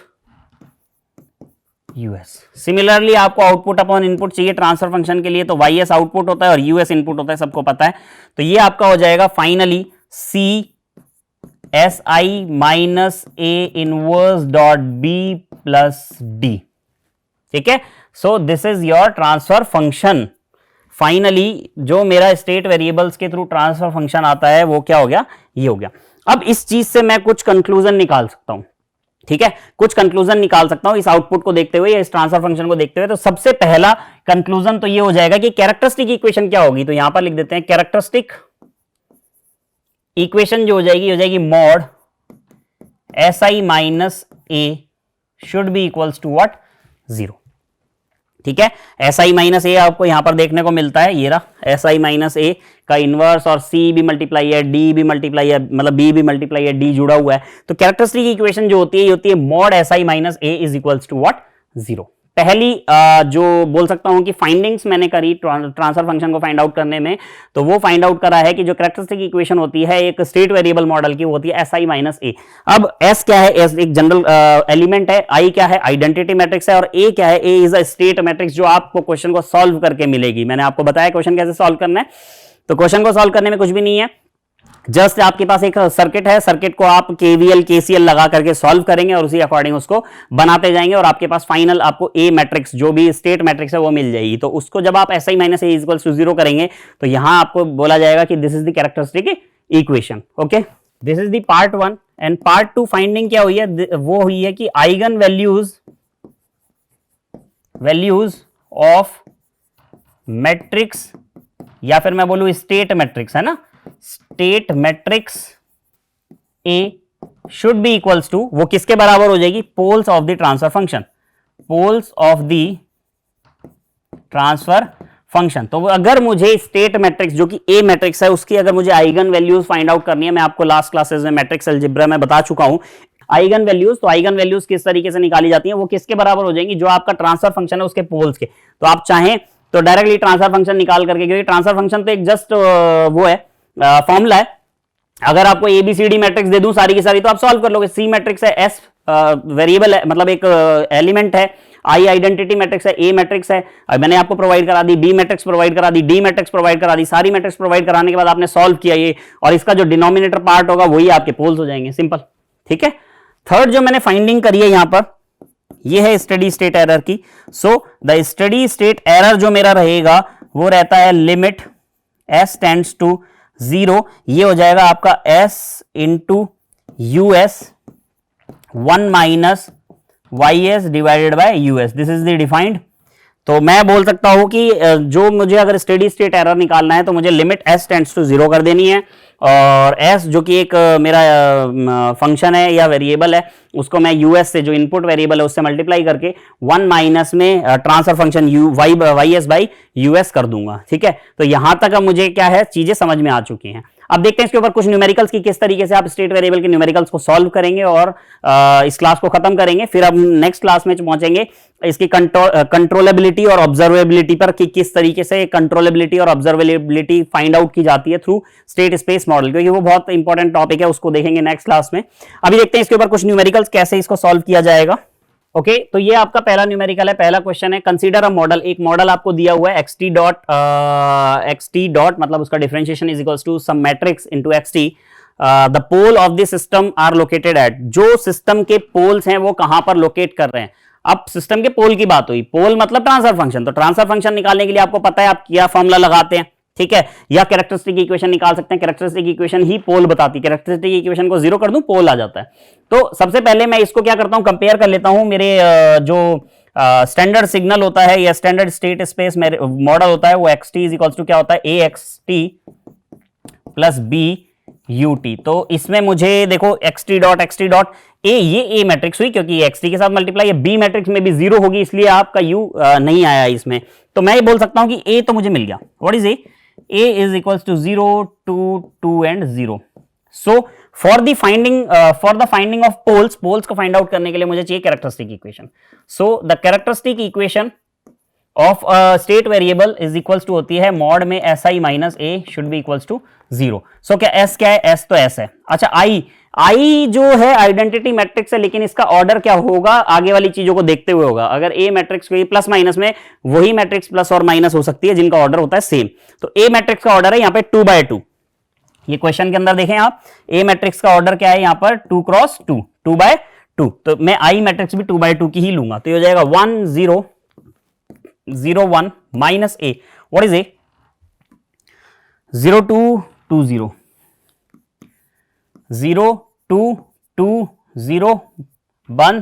U S. Similarly आपको आउटपुट अपॉन इनपुट चाहिए ट्रांसफर फंक्शन के लिए, तो वाई एस आउटपुट होता है और यूएस इनपुट होता है, सबको पता है। तो ये आपका हो जाएगा finally C S I minus A inverse dot B plus D. ठीक है, so this is your transfer function. Finally जो मेरा स्टेट वेरिएबल्स के थ्रू ट्रांसफर फंक्शन आता है वो क्या हो गया, ये हो गया। अब इस चीज से मैं कुछ कंक्लूजन निकाल सकता हूं। ठीक है, कुछ कंक्लूजन निकाल सकता हूं इस आउटपुट को देखते हुए या इस ट्रांसफर फंक्शन को देखते हुए। तो सबसे पहला कंक्लूजन तो ये हो जाएगा कि कैरेक्टरिस्टिक इक्वेशन क्या होगी। तो यहां पर लिख देते हैं कैरेक्टरिस्टिक इक्वेशन जो हो जाएगी mod S I minus A should be equals to what, 0। ठीक है, एस आई माइनस ए आपको यहां पर देखने को मिलता है, ये रहा एस आई माइनस ए का इनवर्स, और सी भी मल्टीप्लाई है, डी भी मल्टीप्लाई है, मतलब बी भी मल्टीप्लाई है, डी जुड़ा हुआ है। तो कैरेक्टरिस्टिक इक्वेशन जो होती है ये होती है mod S I minus A is equals to what, 0। पहली जो बोल सकता हूं कि फाइंडिंग्स मैंने करी ट्रांसफर फंक्शन को फाइंड आउट करने में, तो वो फाइंड आउट करा है कि जो कैरेक्टरिस्टिक इक्वेशन होती है एक स्टेट वेरिएबल मॉडल की, वो होती है एस आई माइनस ए। अब एस क्या है, एस एक जनरल एलिमेंट है, आई क्या है, आइडेंटिटी मैट्रिक्स है, और ए क्या है, ए इज अ स्टेट मैट्रिक्स जो आपको क्वेश्चन को सॉल्व करके मिलेगी। मैंने आपको बताया क्वेश्चन कैसे सॉल्व करना है। तो क्वेश्चन को सॉल्व करने में कुछ भी नहीं है, जस्ट आपके पास एक सर्किट है, सर्किट को आप केवीएल केसीएल लगा करके सॉल्व करेंगे और उसी अकॉर्डिंग उसको बनाते जाएंगे और आपके पास फाइनल आपको ए मैट्रिक्स जो भी स्टेट मैट्रिक्स है वो मिल जाएगी। तो उसको जब आप S I minus A equals to 0 करेंगे तो यहां आपको बोला जाएगा कि this is the characteristic equation. Okay, this is the part 1। And part 2 finding क्या हुई है, वो हुई है कि आइगन वैल्यूज ऑफ मैट्रिक्स, या फिर मैं बोलूं स्टेट मैट्रिक्स, है ना, state matrix A should be equals to, वो किसके बराबर हो जाएगी, poles of the transfer function, poles of the transfer function. तो अगर मुझे स्टेट मैट्रिक्स जो कि ए मैट्रिक्स है उसकी अगर मुझे आइगन वैल्यूज फाइंड आउट करनी है, मैं आपको लास्ट क्लासेस में मैट्रिक्स अलजेब्रा में बता चुका हूं आइगन वैल्यूज। तो आइगन वैल्यूज किस तरीके से निकाली जाती हैं, वो किसके बराबर हो जाएंगी, जो आपका ट्रांसफर फंक्शन है उसके पोल्स के। तो आप चाहें तो डायरेक्टली ट्रांसफर फंक्शन निकाल करके, क्योंकि ट्रांसफर फंक्शन तो एक जस्ट वो है फॉर्मूला है, अगर आपको एबीसीडी मैट्रिक्स दे दूं सारी की सारी तो आप सॉल्व कर लोगे। सी मैट्रिक्स है, एस वेरिएबल है, मतलब एक एलिमेंट है, आई आइडेंटिटी मैट्रिक्स है, ए मैट्रिक्स है, मैंने आपको प्रोवाइड करा दी, बी मैट्रिक्स प्रोवाइड करा दी, डी मैट्रिक्स प्रोवाइड करा दी, सारी मैट्रिक्स प्रोवाइड कराने के बाद आपने सॉल्व किया ये, और इसका जो डिनोमिनेटर पार्ट होगा वही आपके पोल्स हो जाएंगे, सिंपल। ठीक है, थर्ड जो मैंने फाइंडिंग करी है यहां पर, ये है स्टडी स्टेट एरर की। So the steady state error जो मेरा रहेगा वो रहता है लिमिट एस टेंड्स टू 0, ये हो जाएगा आपका s into U S 1 minus Y S divided by U S, this is the defined. तो मैं बोल सकता हूं कि जो मुझे अगर स्टेडी स्टेट एरर निकालना है तो मुझे लिमिट s टेंड्स टू 0 कर देनी है, और s जो कि एक मेरा फंक्शन है या वेरिएबल है, उसको मैं यूएस से, जो इनपुट वेरिएबल है उससे मल्टीप्लाई करके 1 माइनस में transfer function Y S by US कर दूंगा। ठीक है, तो यहां तक अब मुझे क्या है, चीजें समझ में आ चुकी हैं। अब देखते हैं इसके ऊपर कुछ न्यूमेरिकल्स की किस तरीके से आप स्टेट वेरिएबल के न्यूमेरिकल्स को सॉल्व करेंगे और इस क्लास को खत्म करेंगे। फिर अब नेक्स्ट क्लास में पहुंचेंगे इसकी कंट्रोलेबिलिटी और ऑब्जर्वेबिलिटी पर कि किस तरीके से कंट्रोलेबिलिटी और ऑब्जर्वेबिलिटी फाइंड आउट की जाती है थ्रू स्टेट स्पेस मॉडल, क्योंकि वो बहुत इंपॉर्टेंट टॉपिक है, उसको देखेंगे नेक्स्ट क्लास में। अभी देखते हैं इसके ऊपर कुछ न्यूमेरिकल्स कैसे इसको सॉल्व किया जाएगा। ओके तो ये आपका पहला न्यूमेरिकल है। पहला क्वेश्चन है कंसीडर अ मॉडल, एक मॉडल आपको दिया हुआ है एक्सटी डॉट मतलब उसका differentiation is equals to some matrix into XT, the pole of this system are located at, जो सिस्टम के पोल्स हैं वो कहां पर लोकेट कर रहे हैं। अब सिस्टम के पोल की बात हुई, पोल मतलब ट्रांसफर फंक्शन, तो ट्रांसफर फंक्शन निकालने के लिए आपको पता है आप क्या फॉर्मूला लगाते हैं, ठीक है, या कैरेक्टरिस्टिक इक्वेशन निकाल सकते हैं। कैरेक्टरिस्टिक इक्वेशन ही पोल बताती है, कैरेक्टरिस्टिक इक्वेशन को जीरो कर दूं पोल आ जाता है। तो सबसे पहले मैं इसको क्या करता हूं, कंपेयर कर लेता हूं मेरे जो स्टैंडर्ड सिग्नल होता है या स्टैंडर्ड स्टेट स्पेस मॉडल होता है वो एक्सटी इज इक्वल्स टू क्या होता है, ए एक्सटी प्लस बी यूटी। तो इसमें मुझे देखो एक्सटी डॉट ए, ये ए मैट्रिक्स हुई क्योंकि एक्सटी के साथ मल्टीप्लाई, ये बी मैट्रिक्स में भी जीरो होगी इसलिए आपका यू नहीं आया इसमें। तो मैं ये बोल सकता हूं कि ए तो मुझे मिल गया। What is A is equals to 0 2 and 0। So for the finding of poles को फाइंड आउट करने के लिए मुझे चाहिए characteristic equation. So the characteristic equation of state variable is equals to होती है मॉड में S I minus A should be equals to 0। So क्या एस क्या है, एस तो एस है। अच्छा आई जो है आइडेंटिटी मैट्रिक्स है, लेकिन इसका ऑर्डर क्या होगा आगे वाली चीजों को देखते हुए होगा। अगर ए मैट्रिक्स को प्लस माइनस में वही मैट्रिक्स प्लस और माइनस हो सकती है जिनका ऑर्डर होता है सेम। तो ए मैट्रिक्स का ऑर्डर है यहाँ पे 2 by 2। ये क्वेश्चन के अंदर देखें आप, ए मैट्रिक्स का ऑर्डर क्या है यहाँ पर 2 क्रॉस 2, 2 by 2। तो मैं आई मैट्रिक्स भी 2 by 2 की ही लूंगा। तो ये हो जाएगा 1 0 0 1 माइनस ए, व्हाट इज ए 0 2 2 0 0 2 2 0 1,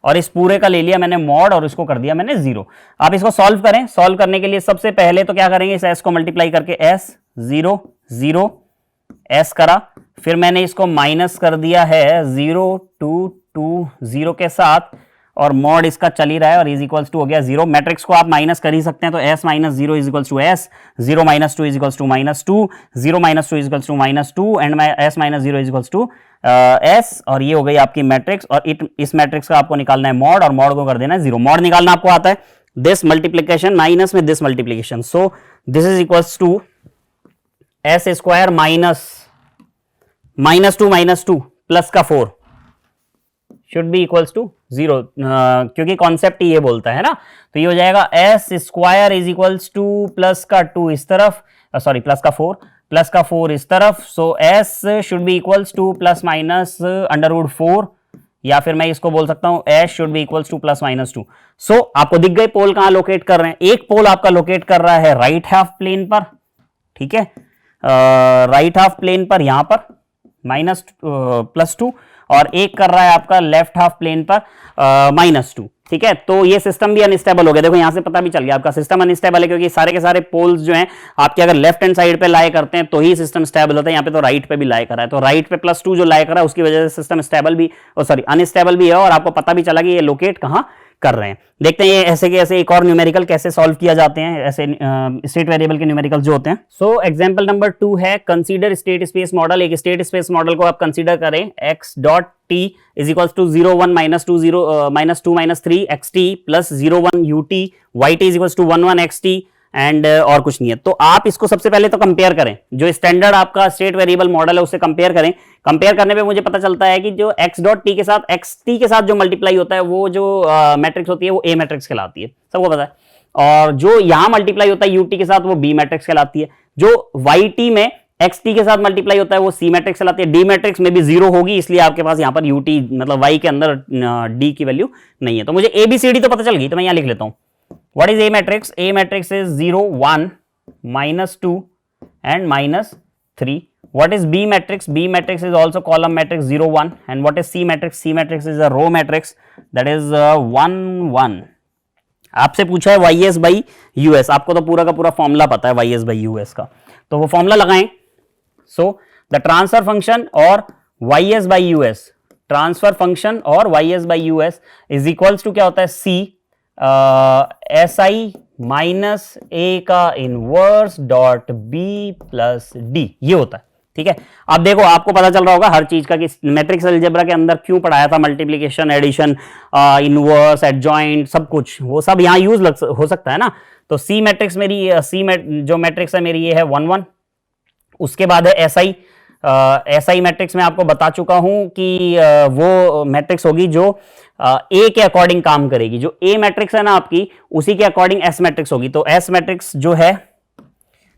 और इस पूरे का ले लिया मैंने मॉड और इसको कर दिया मैंने 0। आप इसको सॉल्व करें। सॉल्व करने के लिए सबसे पहले तो क्या करेंगे, इस एस को मल्टीप्लाई करके s 0 0 s करा, फिर मैंने इसको माइनस कर दिया है 0 2 2 0 के साथ, और मॉड इसका चल ही रहा है और इज इक्वल्स टू हो गया 0। मैट्रिक्स को आप माइनस कर ही सकते हैं, तो s minus 0 is equals to s, 0 minus 2 is equals to minus 2, 0 minus 2 is equals to minus 2 and s minus 0 is equals to s, और ये हो गई आपकी मैट्रिक्स। और इस मैट्रिक्स का आपको निकालना है मॉड, और मॉड को कर देना है 0। मॉड निकालना आपको आता है दिस मल्टीप्लीकेशन माइनस में this multiplication, so this is equals to s square minus 2 plus का 4 शुड बी इक्वल्स टू 0, क्योंकि कॉन्सेप्ट ये बोलता है ना। तो ये हो जाएगा s square is equals to plus का 2 इस तरफ, सॉरी प्लस का 4 इस तरफ। So s should be equals to plus minus under root 4, या फिर मैं इसको बोल सकता हूं s should be equals to plus minus 2। So आपको दिख गए पोल कहां लोकेट कर रहे हैं। एक पोल आपका लोकेट कर रहा है राइट हाफ प्लेन पर, ठीक है, राइट हाफ प्लेन पर यहां पर माइनस प्लस 2, और एक कर रहा है आपका लेफ्ट हाफ प्लेन पर माइनस 2, ठीक है। तो ये सिस्टम भी अनस्टेबल हो गया। देखो यहां से पता भी चल गया आपका सिस्टम अनस्टेबल है, क्योंकि सारे के सारे पोल्स जो हैं आपके अगर लेफ्ट हैंड साइड पे लाई करते हैं तो ही सिस्टम स्टेबल होता है। यहाँ पे तो राइट पे भी लाई कर रहा है, तो राइट पे प्लस 2 जो लाई कर रहा है उसकी वजह से सिस्टम स्टेबल भी अनस्टेबल भी है, और आपको पता भी चला कि ये लोकेट कहां कर रहे हैं। देखते हैं ये ऐसे के ऐसे एक और न्यूमेरिकल कैसे सॉल्व किया जाते हैं, ऐसे स्टेट वेरिएबल के न्यूमेरिकल जो होते हैं। सो एग्जांपल नंबर 2 है कंसीडर स्टेट स्पेस मॉडल। एक स्टेट स्पेस मॉडल को आप कंसीडर करें, x dot t is equals to 0 1 minus 2 0 minus 2 minus 3 xt plus 0 1 ut, yt is equals to 1 1 xt and और कुछ नहीं है। तो आप इसको सबसे पहले तो कंपेयर करें, जो स्टैंडर्ड आपका स्टेट वेरिएबल मॉडल है उससे कंपेयर करें। कंपेयर करने पे मुझे पता चलता है कि जो x डॉट टी के साथ xt के साथ जो मल्टीप्लाई होता है वो जो मैट्रिक्स होती है वो a मैट्रिक्स कहलाती है, सबको पता है। और जो यहां मल्टीप्लाई होता है ut के साथ वो b मैट्रिक्स कहलाती है। जो yt में xt के साथ मल्टीप्लाई होता है वो c मैट्रिक्स कहलाती है। d मैट्रिक्स में भी 0 होगी, इसलिए आपके पास यहां पर ut मतलब y के अंदर d की वैल्यू नहीं है। तो मुझे abcd तो पता चल गई, तो मैं यहां लिख लेता हूं। What is A matrix? A matrix is 0 1 minus 2 and minus 3. What is B matrix? B matrix is also column matrix 0 1. And what is C matrix? C matrix is a row matrix that is 1 1. आपसे पूछा है YS by US, आपको तो पूरा का पूरा formula पता है YS by US का, तो वो फॉर्मूला लगाएं। So the transfer function और YS by US, transfer function और YS by US is equals to क्या होता है C S I minus A का inverse dot B plus D, ये होता है, ठीक है। अब देखो आपको पता चल रहा होगा हर चीज का कि मैट्रिक्स अलजेब्रा के अंदर क्यों पढ़ाया था, मल्टीप्लिकेशन, एडिशन, इनवर्स, एडजॉइंट, सब कुछ वो सब यहाँ यूज हो सकता है ना। तो सी मैट्रिक्स मेरी जो मैट्रिक्स है मेरी ये है 1 1। उसके बाद है एसआई। एसआई मैट्रिक्स में आपको बता चुका हूं कि वो मैट्रिक्स होगी जो ए के अकॉर्डिंग काम करेगी। जो ए मैट्रिक्स है ना आपकी, उसी के अकॉर्डिंग एस मैट्रिक्स होगी। तो एस मैट्रिक्स जो है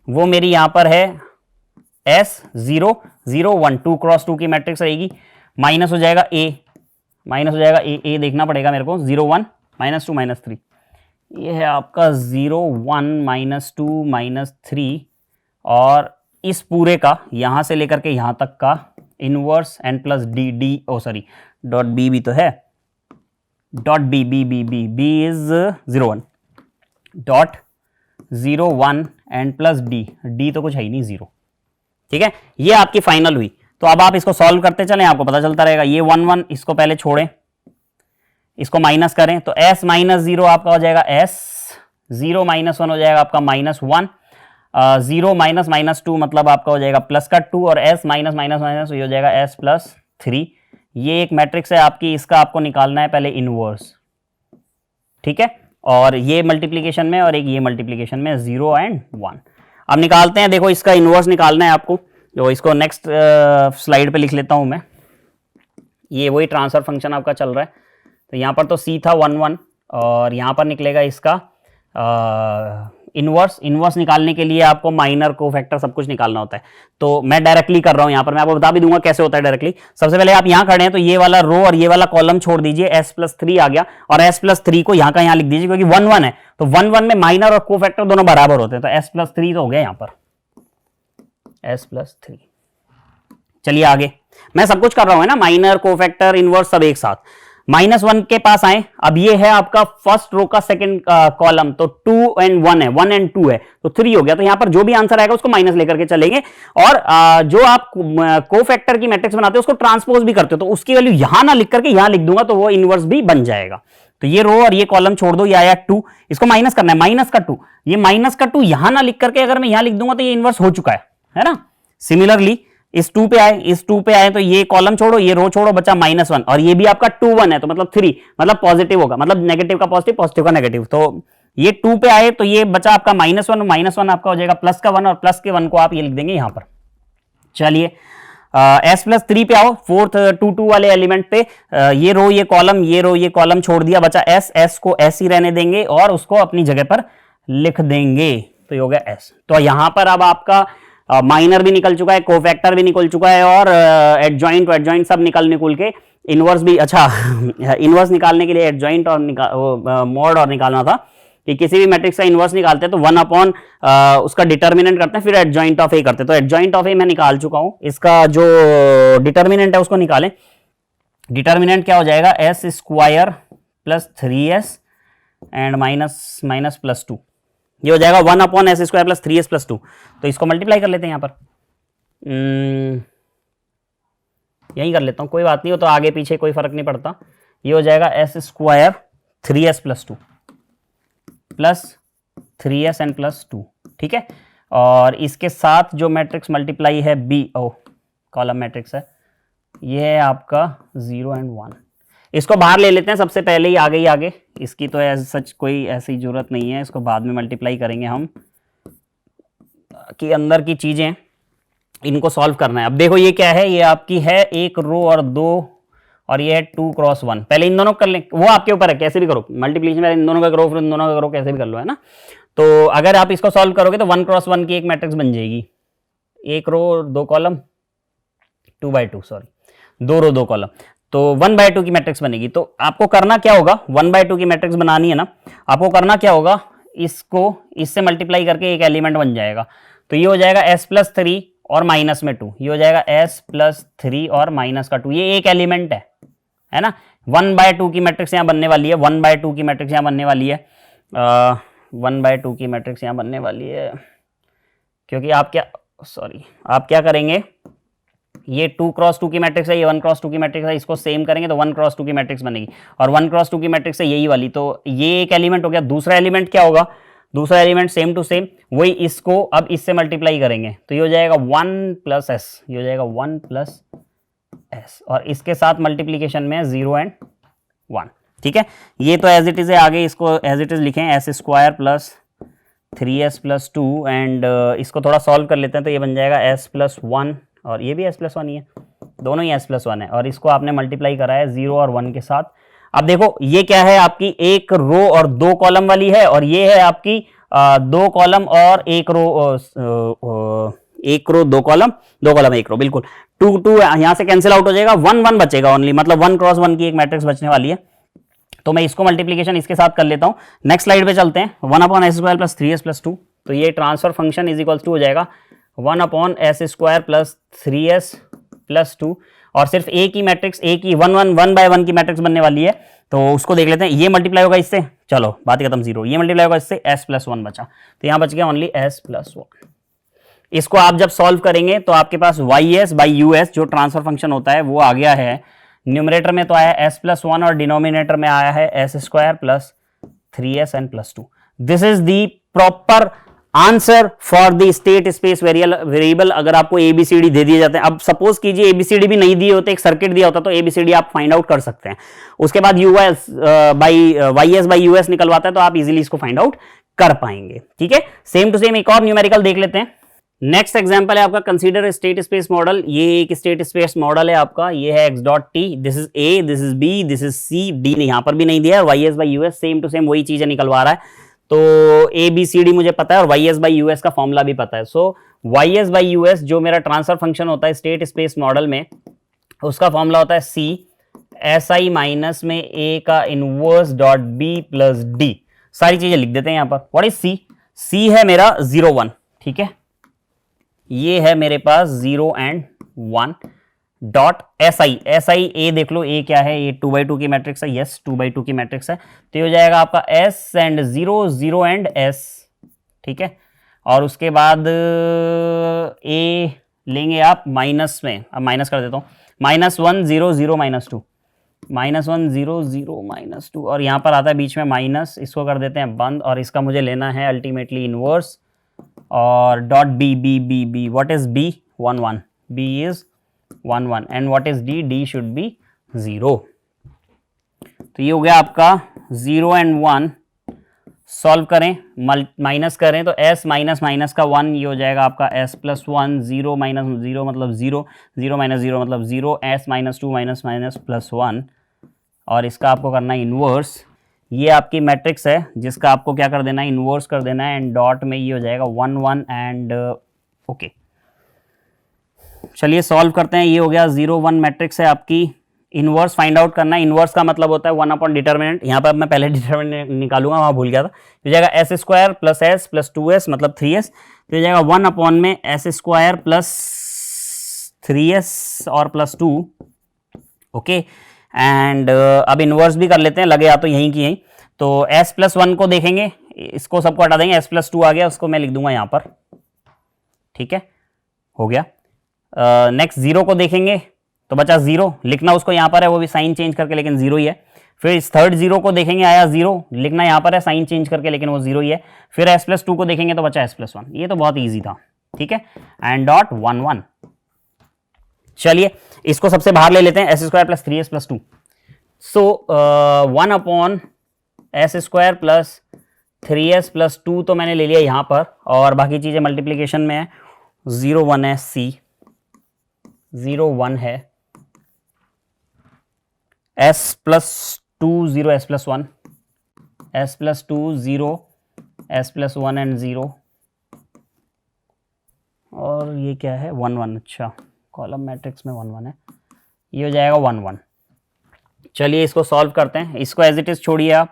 वो मेरी यहां पर है एस 0 0 1 2 क्रॉस 2 की मैट्रिक्स रहेगी। माइनस हो जाएगा ए, माइनस हो जाएगा ए देखना पड़ेगा मेरे को, 0 1 -2 -3। ये है आपका 0 1 -2 -3 और इस पूरे का यहां से लेकर के यहां तक का inverse and plus D D dot B भी तो है, dot B B B B B is 0 1 dot 0 1 and plus D तो कुछ है ही नहीं 0। ठीक है, ये आपकी फाइनल हुई। तो अब आप इसको सॉल्व करते चलें, आपको पता चलता रहेगा। ये 1 1 इसको पहले छोड़ें, इसको माइनस करें तो s -0 आपका हो जाएगा s, 0 -1 हो जाएगा आपका -1, 0 -2 मतलब आपका हो जाएगा प्लस का 2 और s माइनस ये हो जाएगा s प्लस 3। ये एक मैट्रिक्स है आपकी, इसका आपको निकालना है पहले इनवर्स। ठीक है, और ये मल्टीप्लीकेशन में और एक ये मल्टीप्लीकेशन में 0 और 1। अब निकालते हैं, देखो इसका इनवर्स निकालना है आपको। जो इसको नेक्स्ट स्लाइड पे लिख लेता हूं मैं। ये वही ट्रांसफर फंक्शन आपका चल रहा है। तो यहाँ पर तो c था 1 1 और यहाँ पर निकलेगा इसका इनवर्स निकालने के लिए आपको माइनर कोफैक्टर सब कुछ निकालना होता है। तो मैं डायरेक्टली कर रहा हूं, यहाँ पर मैं आपको बता भी दूंगा कैसे होता है डायरेक्टली। सबसे पहले आप यहाँ खड़े हैं तो ये वाला रो और ये वाला कॉलम छोड़ दीजिए, s+3 आ गया और s+3 को यहाँ का यहाँ लिख दीजिए क्योंकि 1 1 है। तो 1 1 में माइनर और कोफैक्टर दोनों बराबर होते हैं, तो s+3 तो हो गया यहाँ पर s+3। चलिए आगे, मैं सब कुछ कर रहा हूं है ना, माइनर कोफैक्टर इनवर्स सब एक साथ। -1 के पास आए। अब ये है आपका फर्स्ट रो का सेकंड कॉलम, तो 2 और 1 है, 1 और 2 है तो 3 हो गया। तो यहां पर जो भी आंसर आएगा उसको माइनस लेकर के चलेंगे। और जो आप कोफैक्टर की मैट्रिक्स बनाते हो उसको ट्रांसपोज भी करते हो, तो उसकी वैल्यू यहां ना लिख करके यहां लिख दूंगा तो वो इनवर्स भी बन जाएगा। तो ये रो और ये कॉलम छोड़ दो, ये आया 2, इसको माइनस करना है, माइनस का 2। ये माइनस का 2 यहां ना लिख करके अगर मैं यहां लिख दूंगा तो ये इनवर्स हो चुका है ना। सिमिलरली इस 2 पे आए, इस 2 पे आए तो ये कॉलम छोड़ो, ये रो छोड़ो, बचा -1 और ये भी आपका 2 1 है तो मतलब 3, मतलब पॉजिटिव होगा, मतलब नेगेटिव का पॉजिटिव, पॉजिटिव का नेगेटिव। तो ये 2 पे आए तो ये बचा आपका -1 -1 आपका हो जाएगा प्लस का 1 और प्लस के 1 को आप ये लिख देंगे यहां पर। चलिए s+3 पे आओ, फोर्थ 2 2 वाले एलिमेंट पे। ये रो ये कॉलम, ये रो ये कॉलम छोड़ दिया, बचा s को s ही रहने देंगे और उसको अपनी जगह पर लिख देंगे, तो ये हो गया s। तो यहां पर अब आपका माइनर भी निकल चुका है, कोफैक्टर भी निकल चुका है और एडजॉइंट सब निकल के इनवर्स भी। अच्छा इनवर्स निकालने के लिए एडजॉइंट और मॉड और निकालना था कि किसी भी मैट्रिक्स का इनवर्स निकालते हैं तो 1 अपॉन उसका डिटर्मिनेंट करते हैं, फिर एडजॉइंट ऑफ ए करते हैं। तो एडजॉइंट ऑफ ए मैं निकाल चुका हूं, इसका जो डिटर्मिनेंट है उसको निकालें। डिटर्मिनेंट क्या हो जाएगा, s² + 3s एंड माइनस +2। ये हो जाएगा 1 अपॉन s² + 3s + 2। तो इसको मल्टीप्लाई कर लेते हैं, यहाँ पर यही कर लेता हूँ, कोई बात नहीं हो तो आगे पीछे कोई फर्क नहीं पड़ता। ये हो जाएगा s² 3s + 2 plus 3s and +2। ठीक है, और इसके साथ जो मैट्रिक्स मल्टीप्लाई है कॉलम मैट्रिक्स है, ये है आपका 0 और 1। इसको बाहर ले लेते हैं सबसे पहले ही आगे इसकी तो सच कोई ऐसी जरूरत नहीं है, इसको बाद में मल्टीप्लाई करेंगे हम, कि अंदर की चीजें इनको सॉल्व करना है। अब देखो ये क्या है, ये आपकी है एक रो और 2 और ये है 2 क्रॉस 1। पहले इन दोनों कर लें, वो आपके ऊपर है, कैसे भी करो मल्टीप्लिकेशन में, इन दोनों का करो फिर इन दोनों का करो, कैसे भी कर लो, है ना। तो अगर आप इसको सॉल्व करोगे तो 1 क्रॉस 1 की एक मैट्रिक्स बन जाएगी, एक रो 2 कॉलम, 2/2 सॉरी, 2 रो 2 कॉलम, तो 1/2 की मैट्रिक्स बनेगी। तो आपको करना क्या होगा, 1/2 की मैट्रिक्स बनानी है ना, आपको करना क्या होगा, इसको इससे मल्टीप्लाई करके एक एलिमेंट बन जाएगा। तो ये हो जाएगा s+3 और माइनस में 2, ये हो जाएगा s+3 और माइनस का 2, ये एक एलिमेंट है ना। 1/2 की मैट्रिक्स यहाँ बनने वाली है, 1/2 की मैट्रिक्स यहाँ बनने वाली है, 1/2 की मैट्रिक्स यहाँ बनने वाली है, क्योंकि आप क्या करेंगे, ये 2 क्रॉस 2 की मैट्रिक्स है, ये 1 क्रॉस 2 की मैट्रिक्स है, इसको सेम करेंगे तो 1 क्रॉस 2 की मैट्रिक्स बनेगी, और 1 क्रॉस 2 की मैट्रिक्स है यही वाली, तो ये एक एलिमेंट हो गया। दूसरा एलिमेंट क्या होगा, दूसरा एलिमेंट सेम टू सेम वही, इसको अब इससे मल्टीप्लाई करेंगे तो ये हो जाएगा 1 प्लस एस, ये हो जाएगा 1 प्लस एस, और इसके साथ मल्टीप्लीकेशन में 0 एंड 1। ठीक है, ये तो एज इट इज है, आगे इसको एज इट इज लिखें S square plus 3s plus 2 and इसको थोड़ा सॉल्व कर लेते हैं तो ये बन जाएगा s प्लस 1, और ये भी s प्लस 1 ही है, दोनों ही s प्लस 1 है, और इसको आपने मल्टीप्लाई करा है 0 और 1 के साथ। अब देखो ये क्या है, आपकी एक रो और 2 कॉलम वाली है, और ये है आपकी 2 कॉलम और 1 रो, 1 रो 2 कॉलम, 2 कॉलम 1 रो, बिल्कुल 2 2 यहां से कैंसिल आउट हो जाएगा, 1 1 बचेगा ओनली, मतलब 1 क्रॉस 1 की एक मैट्रिक्स बचने वाली है। तो मैं इसको मल्टीप्लीकेशन इसके साथ कर लेता हूं। नेक्स्ट स्लाइड पे चलते हैं। 1 upon S square plus 3s plus 2, तो ये transfer function is equals to हो जाएगा 1 upon S square plus 3s plus 2, और सिर्फ एक ही मैट्रिक्स, एक ही 1 बाय 1 की मैट्रिक्स बनने वाली है, तो उसको देख लेते हैं। ये मल्टीप्लाई होगा इससे, चलो बात खत्म, 0, ये मल्टीप्लाई होगा इससे, s प्लस 1 बचा, तो यहां बच गया ओनली s प्लस 1। इसको आप जब सॉल्व करेंगे तो आपके पास ys बाई यूएस जो ट्रांसफर फंक्शन होता है वो आ गया है। न्यूमरेटर में तो आया है s प्लस 1 और डिनोमिनेटर में आया है s square plus 3s and plus 2। This is the proper answer for the state space variable. अगर आपको एबीसीडी दे दिए जाते हैं, अब सपोज कीजिए एबीसीडी भी नहीं दिए होते, एक सर्किट दिया होता तो एबीसीडी आप फाइंड आउट कर सकते हैं, उसके बाद u s by y s by u s निकलवाता है तो आप इजीली इसको फाइंड आउट कर पाएंगे। ठीक है, सेम टू सेम एक और न्यूमेरिकल देख लेते हैं। नेक्स्ट एग्जांपल है आपका कंसीडर स्टेट स्पेस मॉडल। ये एक स्टेट स्पेस मॉडल है आपका, ये है x dot T, this is A, this is B, this is C, D यहां पर भी नहीं दिया है, और Y S by US same to same वही चीजें निकलवा रहा है। तो ए बी सी डी मुझे पता है और वाई एस बाई यूएस का फॉर्मूला भी पता है। सो वाई एस बाई यूएस जो मेरा ट्रांसफर फंक्शन होता है स्टेट स्पेस मॉडल में, उसका फॉर्मूला होता है सी एस आई माइनस में ए का inverse dot B plus D. सारी चीजें लिख देते हैं यहां पर। व्हाट इज सी? सी है मेरा 0 1, ठीक है, ये है मेरे पास 0 एंड 1 डॉट एस आई ए देख लो, ए क्या है, ये 2/2 की मैट्रिक्स है, यस 2/2 की मैट्रिक्स है, तो ये हो जाएगा आपका एस एंड 0 0 एंड एस, ठीक है। और उसके बाद ए लेंगे आप माइनस में, अब माइनस कर देता हूं, -1 0 0 -2, -1 0 0 -2, और यहां पर आता है बीच में माइनस, इसको कर देते हैं बंद, और इसका मुझे लेना है अल्टीमेटली इनवर्स, और dot B B B B, what is B? 1 1, B is 1 1, and what is D? D should be 0। तो ये हो गया आपका 0 एंड 1। सॉल्व करें, माइनस करें तो s माइनस माइनस का 1, ये हो जाएगा आपका s प्लस 1, 0 माइनस 0 मतलब 0, 0 माइनस 0 मतलब 0, s minus 2 minus minus plus 1, और इसका आपको करना है इनवर्स। ये आपकी मैट्रिक्स है जिसका आपको क्या कर देना है, इनवर्स कर देना है, एंड डॉट में ये हो जाएगा 1 1 एंड ओके। चलिए सॉल्व करते हैं। ये हो गया 0 1 मैट्रिक्स है आपकी, इनवर्स फाइंड आउट करना है। इनवर्स का मतलब होता है 1 अपॉन डिटर्मिनेंट, यहाँ पर मैं पहले डिटर्मिनेंट निकालूंगा, वहाँ भूल गया था। हो जाएगा S square plus S plus 2s मतलब 3s, तो हो जाएगा 1 अपॉन में एस स्क्वायर प्लस 3s और प्लस 2, ओके। एंड अब इनवर्स भी कर लेते हैं, लगे या तो यहीं की यहीं, तो s प्लस 1 को देखेंगे, इसको सबको हटा देंगे, s प्लस 2 आ गया, उसको मैं लिख दूंगा यहाँ पर, ठीक है, हो गया। नेक्स्ट 0 को देखेंगे तो बचा 0, लिखना उसको यहाँ पर है, वो भी साइन चेंज करके, लेकिन 0 ही है। फिर इस थर्ड 0 को देखेंगे, आया 0, लिखना यहाँ पर है साइन चेंज करके, लेकिन वो 0 ही है। फिर s प्लस 2 को देखेंगे तो बचा s प्लस 1, ये तो बहुत ईजी था, ठीक है, एंड डॉट 1 1। चलिए इसको सबसे बाहर ले लेते हैं, S square plus 3s plus 2, सो 1 upon S square plus 3s plus 2 तो मैंने ले लिया यहाँ पर, और बाकी चीजें मल्टीप्लीकेशन में है। 0 1 है c, 0 1 है s plus 2 0 s plus 1, s plus 2 0 s plus 1 and 0, और ये क्या है 1 1, अच्छा कॉलम मैट्रिक्स में 1 1 है, ये हो जाएगा 1 1। चलिए इसको सॉल्व करते हैं। इसको एज इट इज छोड़िए आप,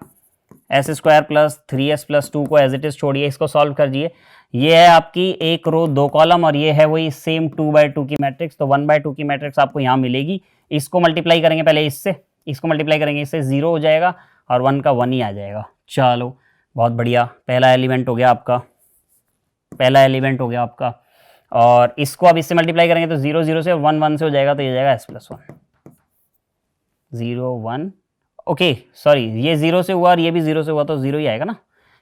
S square plus 3s plus 2 को एज इट इज छोड़िए, इसको सॉल्व कर दीजिए। ये है आपकी एक रो 2 कॉलम, और ये है वही सेम 2/2 की मैट्रिक्स, तो 1/2 की मैट्रिक्स आपको यहाँ मिलेगी। इसको मल्टीप्लाई करेंगे पहले इससे, इसको मल्टीप्लाई करेंगे इससे, 0 हो जाएगा और 1 का 1 ही आ जाएगा। चलो बहुत बढ़िया, पहला एलिमेंट हो गया आपका, पहला एलिमेंट हो गया आपका। और इसको अब इससे मल्टीप्लाई करेंगे तो 0 0 से 1 1 से हो जाएगा, तो ये जाएगा s प्लस 1, 0 1, ओके सॉरी, ये 0 से हुआ और ये भी 0 से हुआ, तो 0 ही आएगा ना,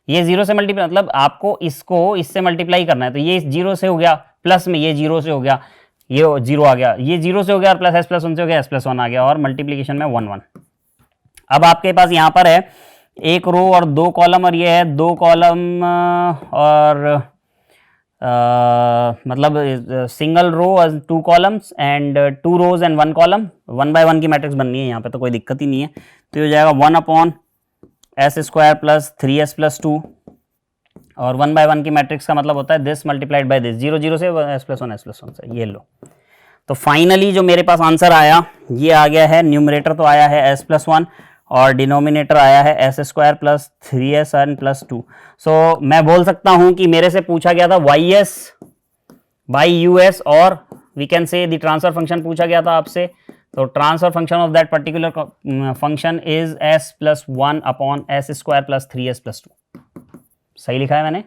ये 0 से मल्टीप्लाई मतलब आपको इसको इससे मल्टीप्लाई करना है, तो ये 0 से हो गया, प्लस में ये 0 से हो गया, ये 0 आ गया, ये 0 से हो गया और प्लस S+1 से हो गया, S+1 आ गया और मल्टीप्लीकेशन में 1 1। अब आपके पास यहाँ पर है एक रो और 2 कॉलम और ये है 2 कॉलम और मतलब सिंगल रो और 2 columns and 2 rows and 1 column, 1 by 1 की मैट्रिक्स बननी है यहाँ पे, तो कोई दिक्कत ही नहीं है। तो ये हो जाएगा 1/s² प्लस 3s+2 और 1 बाय 1 की मैट्रिक्स का मतलब होता है दिस मल्टीप्लाइड बाय दिस, 0 0 से S+1 से, ये लो। तो फाइनली जो मेरे पास आंसर आया ये आ गया है, न्यूमरेटर तो आया है S+1 और डिनोमिनेटर आया है S² प्लस 3s+2। सो मैं बोल सकता हूं कि मेरे से पूछा गया था ys बाई us और we can say the transfer function पूछा गया था आपसे, तो transfer function of that particular function is S+1/s² plus 3s+2। सही लिखा है मैंने,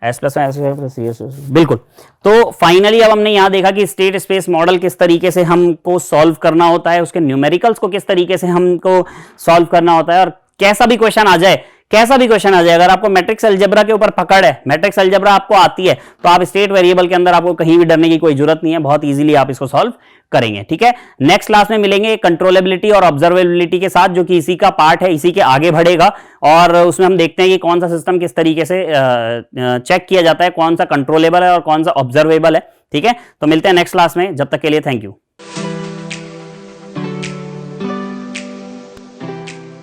S+1/s²+3s+2 बिल्कुल। तो फाइनली अब हमने यहाँ देखा कि स्टेट स्पेस मॉडल किस तरीके से हमको सॉल्व करना होता है, उसके न्यूमेरिकल्स को किस तरीके से हमको सॉल्व करना होता है, और कैसा भी क्वेश्चन आ जाए, अगर आपको मैट्रिक्स अलजेब्रा के ऊपर पकड़ है, मैट्रिक्स अलजेब्रा आपको आती है, तो आप स्टेट वेरिएबल के अंदर आपको कहीं भी डरने की कोई जरूरत नहीं है, बहुत इजीली आप इसको सॉल्व करेंगे। ठीक है, नेक्स्ट क्लास में मिलेंगे कंट्रोलेबिलिटी और ऑब्जर्वेबिलिटी के साथ, जो कि इसी का पार्ट है, इसी के आगे बढ़ेगा, और उसमें हम देखते हैं कि कौन सा सिस्टम किस तरीके से चेक किया जाता है, कौन सा कंट्रोलेबल है और कौन सा ऑब्जर्वेबल है। ठीक है, तो मिलते हैं नेक्स्ट क्लास में, जब तक के लिए थैंक यू।